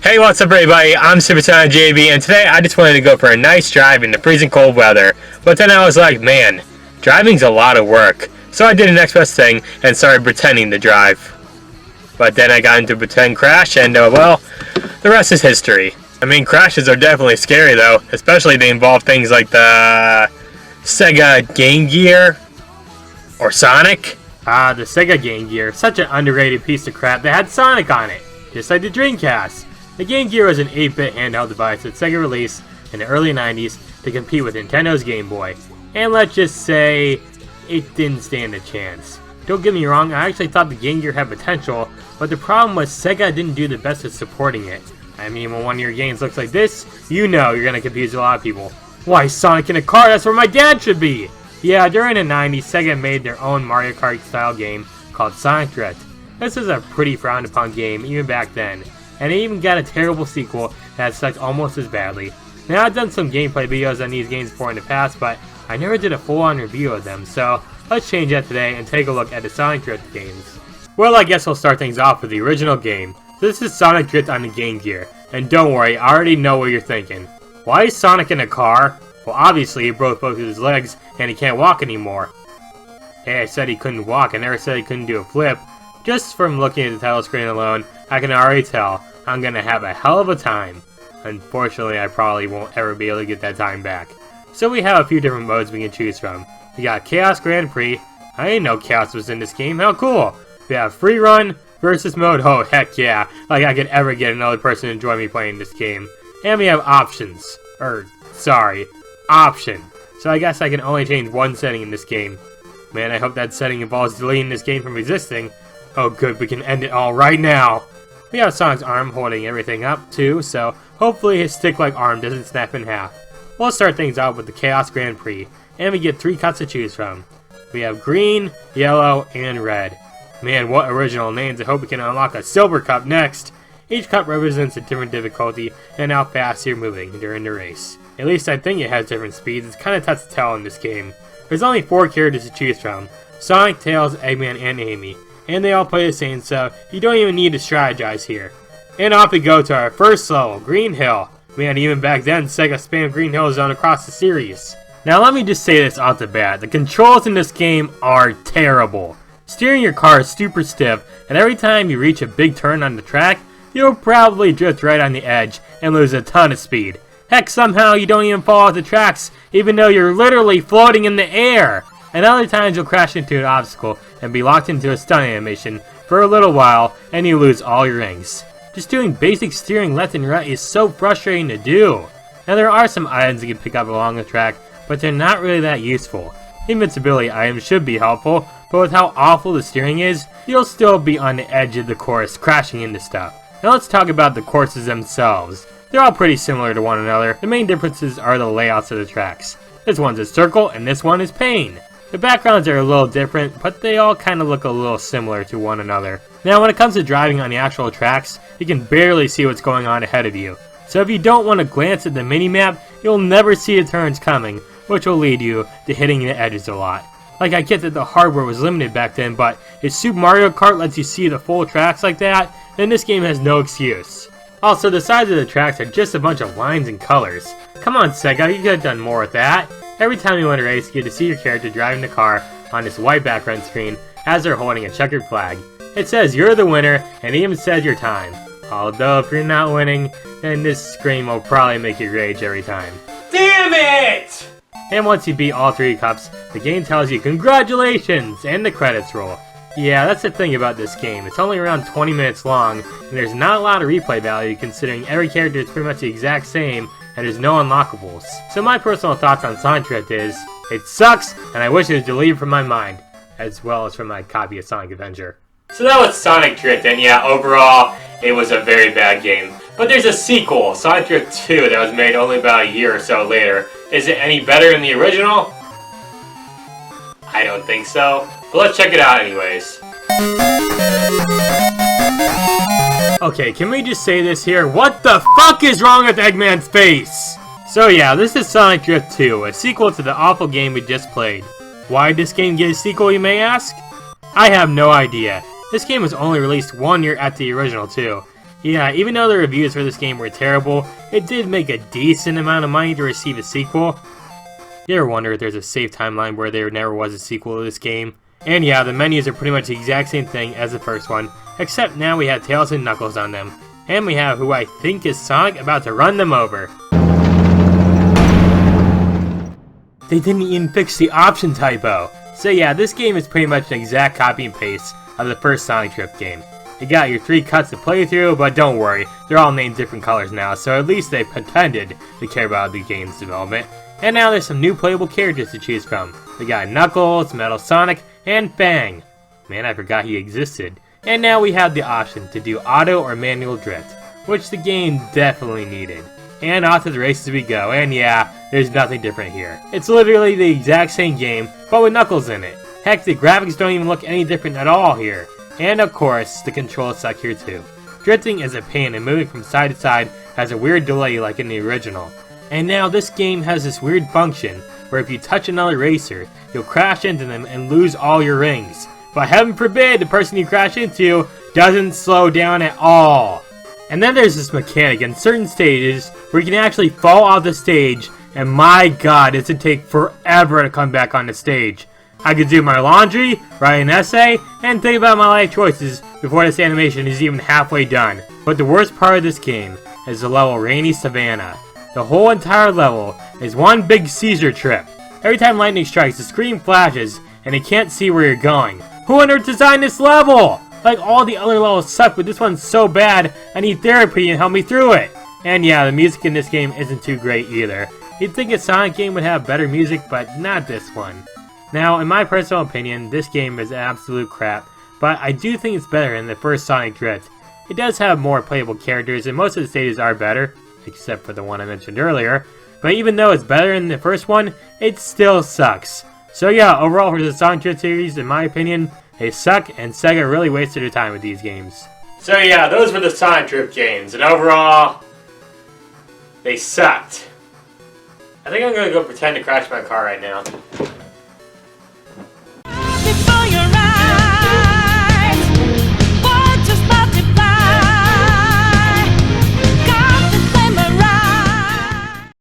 Hey, what's up everybody, I'm SuperSonicJB, and today I just wanted to go for a nice drive in the freezing cold weather, but then I was like, man, driving's a lot of work, so I did the next best thing and started pretending to drive. But then I got into a pretend crash, and well, the rest is history. I mean, crashes are definitely scary though, especially they involve things like the Sega Game Gear, or Sonic. The Sega Game Gear, such an underrated piece of crap that had Sonic on it, just like the Dreamcast. The Game Gear was an 8-bit handheld device that Sega released in the early 90s to compete with Nintendo's Game Boy. And let's just say, it didn't stand a chance. Don't get me wrong, I actually thought the Game Gear had potential, but the problem was Sega didn't do the best at supporting it. I mean, when one of your games looks like this, you know you're gonna confuse a lot of people. Why Sonic in a car? That's where my dad should be! Yeah, during the 90s, Sega made their own Mario Kart style game called Sonic Drift. This was a pretty frowned upon game even back then. And it even got a terrible sequel that sucked almost as badly. Now, I've done some gameplay videos on these games before in the past, but I never did a full-on review of them, so let's change that today and take a look at the Sonic Drift games. Well, I guess we'll start things off with the original game. This is Sonic Drift on the Game Gear, and don't worry, I already know what you're thinking. Why is Sonic in a car? Well, obviously he broke both of his legs and he can't walk anymore. Hey, I said he couldn't walk, I never said he couldn't do a flip. Just from looking at the title screen alone, I can already tell I'm gonna have a hell of a time. Unfortunately, I probably won't ever be able to get that time back. So we have a few different modes we can choose from. We got Chaos Grand Prix. I didn't know Chaos was in this game, how cool! We have Free Run versus mode, oh heck yeah, like I could ever get another person to join me playing this game. And we have Options, Option. So I guess I can only change one setting in this game. Man, I hope that setting involves deleting this game from existing. Oh good, we can end it all right now. We have Sonic's arm holding everything up too, so hopefully his stick-like arm doesn't snap in half. We'll start things out with the Chaos Grand Prix, and we get 3 cups to choose from. We have green, yellow, and red. Man, what original names. I hope we can unlock a silver cup next. Each cup represents a different difficulty and how fast you're moving during the race. At least I think it has different speeds. It's kind of tough to tell in this game. There's only 4 characters to choose from: Sonic, Tails, Eggman, and Amy. And they all play the same, so you don't even need to strategize here. And off we go to our first level, Green Hill. Man, even back then, Sega spammed Green Hill Zone across the series. Now let me just say this off the bat, the controls in this game are terrible. Steering your car is super stiff, and every time you reach a big turn on the track, you'll probably drift right on the edge and lose a ton of speed. Heck, somehow you don't even fall off the tracks, even though you're literally floating in the air. And other times you'll crash into an obstacle and be locked into a stun animation for a little while and you lose all your rings. Just doing basic steering left and right is so frustrating to do. Now there are some items you can pick up along the track, but they're not really that useful. Invincibility items should be helpful, but with how awful the steering is, you'll still be on the edge of the course crashing into stuff. Now let's talk about the courses themselves. They're all pretty similar to one another. The main differences are the layouts of the tracks. This one's a circle and this one is Pain. The backgrounds are a little different, but they all kind of look a little similar to one another. Now when it comes to driving on the actual tracks, you can barely see what's going on ahead of you. So if you don't want to glance at the minimap, you'll never see the turns coming, which will lead you to hitting the edges a lot. Like, I get that the hardware was limited back then, but if Super Mario Kart lets you see the full tracks like that, then this game has no excuse. Also, the sides of the tracks are just a bunch of lines and colors. Come on Sega, you could have done more with that. Every time you win a race, you get to see your character driving the car on this white background screen as they're holding a checkered flag. It says you're the winner, and it even says your time. Although if you're not winning, then this screen will probably make you rage every time. Damn it! And once you beat all 3 cups, the game tells you congratulations, and the credits roll. Yeah, that's the thing about this game. It's only around 20 minutes long, and there's not a lot of replay value considering every character is pretty much the exact same, and there's no unlockables. So my personal thoughts on Sonic Drift is, it sucks, and I wish it was deleted from my mind, as well as from my copy of Sonic Adventure. So that was Sonic Drift, and yeah, overall, it was a very bad game. But there's a sequel, Sonic Drift 2, that was made only about a year or so later. Is it any better than the original? I don't think so, but let's check it out anyways. Okay, can we just say this here? What the fuck is wrong with Eggman's face? So yeah, this is Sonic Drift 2, a sequel to the awful game we just played. Why did this game get a sequel, you may ask? I have no idea. This game was only released 1 year after the original too. Yeah, even though the reviews for this game were terrible, it did make a decent amount of money to receive a sequel. You ever wonder if there's a safe timeline where there never was a sequel to this game? And yeah, the menus are pretty much the exact same thing as the first one, except now we have Tails and Knuckles on them. And we have who I think is Sonic about to run them over. They didn't even fix the option typo. So yeah, this game is pretty much an exact copy and paste of the first Sonic Drift game. You got your 3 cuts to play through, but don't worry, they're all named different colors now, so at least they pretended to care about the game's development. And now there's some new playable characters to choose from. We got Knuckles, Metal Sonic, and Fang. Man, I forgot he existed. And now we have the option to do auto or manual drift, which the game definitely needed. And off to the races we go, and yeah, there's nothing different here. It's literally the exact same game, but with Knuckles in it. Heck, the graphics don't even look any different at all here. And of course, the controls suck here too. Drifting is a pain and moving from side to side has a weird delay like in the original. And now this game has this weird function where if you touch another racer, you'll crash into them and lose all your rings. But heaven forbid the person you crash into doesn't slow down at all. And then there's this mechanic in certain stages where you can actually fall off the stage, and my god, does it take forever to come back on the stage. I could do my laundry, write an essay, and think about my life choices before this animation is even halfway done. But the worst part of this game is the level Rainy Savannah. The whole entire level is one big seizure trip. Every time lightning strikes, the screen flashes, and you can't see where you're going. Who on earth designed this level? Like, all the other levels suck, but this one's so bad, I need therapy to help me through it. And yeah, the music in this game isn't too great either. You'd think a Sonic game would have better music, but not this one. Now, in my personal opinion, this game is absolute crap, but I do think it's better than the first Sonic Drift. It does have more playable characters, and most of the stages are better, except for the one I mentioned earlier. But even though it's better than the first one, it still sucks. So yeah, overall for the Sonic Drift series, in my opinion, they suck, and Sega really wasted their time with these games. So yeah, those were the Sonic Drift games, and overall, they sucked. I think I'm gonna go pretend to crash my car right now.